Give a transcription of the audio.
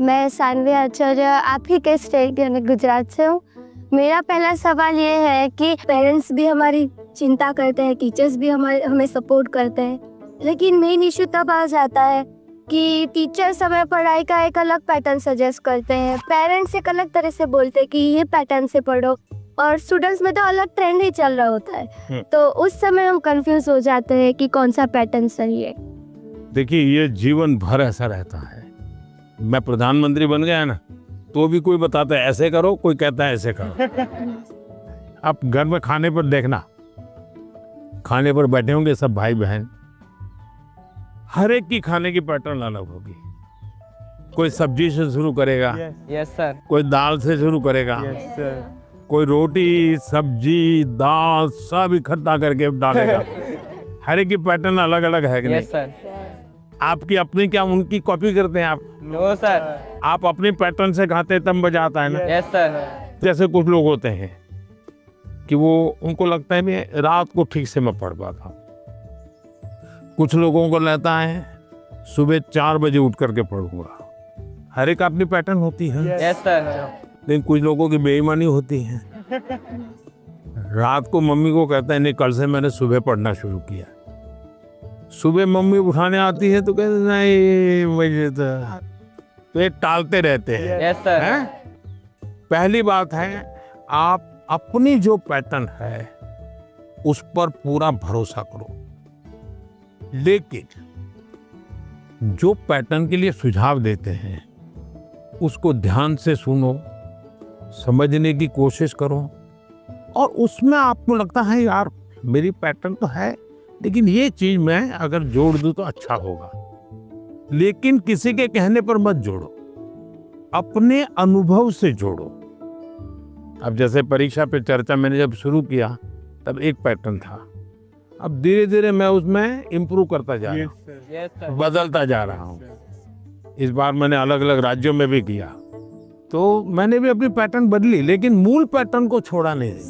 मैं सानवी आचार्य आप ही के स्टेट यानी गुजरात से हूँ। मेरा पहला सवाल ये है कि पेरेंट्स भी हमारी चिंता करते हैं, टीचर्स भी हमें सपोर्ट करते हैं, लेकिन मेन इशू तब आ जाता है कि टीचर्स हमें पढ़ाई का एक अलग पैटर्न सजेस्ट करते हैं, पेरेंट्स एक अलग तरह से बोलते हैं कि ये पैटर्न से पढ़ो, और स्टूडेंट्स में तो अलग ट्रेंड ही चल रहा होता है। तो उस समय हम कंफ्यूज हो जाते हैं कि कौन सा पैटर्न सही है। देखिए, ये जीवन भर ऐसा रहता है। मैं प्रधानमंत्री बन गया ना, तो भी कोई बताता है ऐसे करो, कोई कहता है ऐसे करो। आप घर में खाने पर देखना, खाने पर बैठे होंगे सब भाई बहन, हर एक की खाने की पैटर्न अलग होगी। कोई सब्जी से शुरू करेगा, यस सर, कोई दाल से शुरू करेगा, यस सर, कोई रोटी सब्जी दाल सब इकट्ठा करके डालेगा। हर एक की पैटर्न अलग अलग है कि नहीं? Yes sir. आपकी अपनी क्या उनकी कॉपी करते हैं आप? No sir. आप अपने पैटर्न से खाते हैं तब मजा आता है ना। Yes sir. जैसे कुछ लोग होते हैं कि वो उनको लगता है मैं रात को ठीक से मैं पढ़ पाता हूँ, कुछ लोगों को लगता है सुबह 4 बजे उठ करके पढ़ूंगा। हर एक अपनी पैटर्न होती है। Yes sir. लेकिन कुछ लोगों की बेईमानी होती है, रात को मम्मी को कहता है नहीं कल से मैंने सुबह पढ़ना शुरू किया। सुबह मम्मी उठाने आती है तो कहते नहीं मुझे तो ये टालते रहते हैं। Yes sir. हैं? पहली बात है आप अपनी जो पैटर्न है उस पर पूरा भरोसा करो, लेकिन जो पैटर्न के लिए सुझाव देते हैं उसको ध्यान से सुनो, समझने की कोशिश करो, और उसमें आपको लगता है यार मेरी पैटर्न तो है लेकिन ये चीज मैं अगर जोड़ दूं तो अच्छा होगा, लेकिन किसी के कहने पर मत जोड़ो, अपने अनुभव से जोड़ो। अब जैसे परीक्षा पे चर्चा मैंने जब शुरू किया तब एक पैटर्न था, अब धीरे धीरे मैं उसमें इम्प्रूव करता जा रहा हूँ, यस सर। बदलता जा रहा हूँ। इस बार मैंने अलग अलग राज्यों में भी किया तो मैंने भी अपनी पैटर्न बदली, लेकिन मूल पैटर्न को छोड़ा नहीं।